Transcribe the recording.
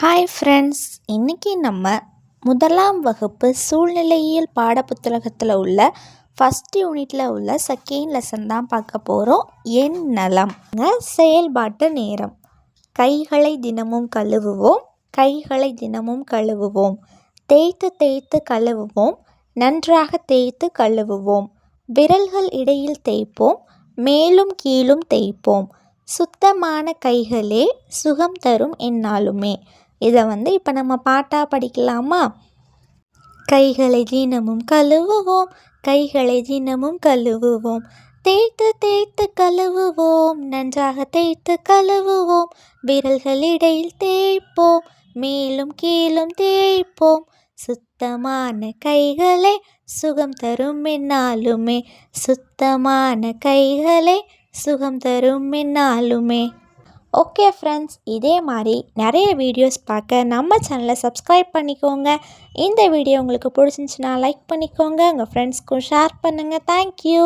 Hi friends, இன்றைக்கி நம்ம முதலாம் வகுப்பு சூழ்நிலையியல் பாடப்புத்தகத்தில் உள்ள ஃபஸ்ட் யூனிட்டில் உள்ள செகண்ட் லெசன் தான் பார்க்க போகிறோம். என் நலம். செயல்பாட்டு நேரம். கைகளை தினமும் கழுவுவோம், கைகளை தினமும் கழுவுவோம், தேய்த்து தேய்த்து கழுவுவோம், நன்றாக தேய்த்து கழுவுவோம், விரல்கள் இடையில் தேய்ப்போம், மேலும் கீழும் தேய்ப்போம், சுத்தமான கைகளே சுகம் தரும் எந்நாளுமே. இதை இப்போ நம்ம பாட்டாக படிக்கலாமா? கைகளை தினமும் கழுவுவோம், கைகளை தினமும் கழுவுவோம், தேய்த்து தேய்த்து கழுவுவோம், நன்றாக தேய்த்து கழுவுவோம், விரல்கள் இடையில் தேய்ப்போம், மேலும் கீழும் தேய்ப்போம், சுத்தமான கைகளே சுகம் தரும் எந்நாளுமே, சுத்தமான கைகளே சுகம் தரும் எந்நாளுமே. ஓகே ஃப்ரெண்ட்ஸ், இதே மாதிரி நிறைய வீடியோஸ் பார்க்க நம்ம சேனலை சப்ஸ்கிரைப் பண்ணிக்கோங்க. இந்த வீடியோ உங்களுக்கு பிடிச்சிருந்துச்சுன்னா லைக் பண்ணிக்கோங்க, உங்கள் ஃப்ரெண்ட்ஸ்க்கும் ஷேர் பண்ணுங்கள். தேங்க்யூ.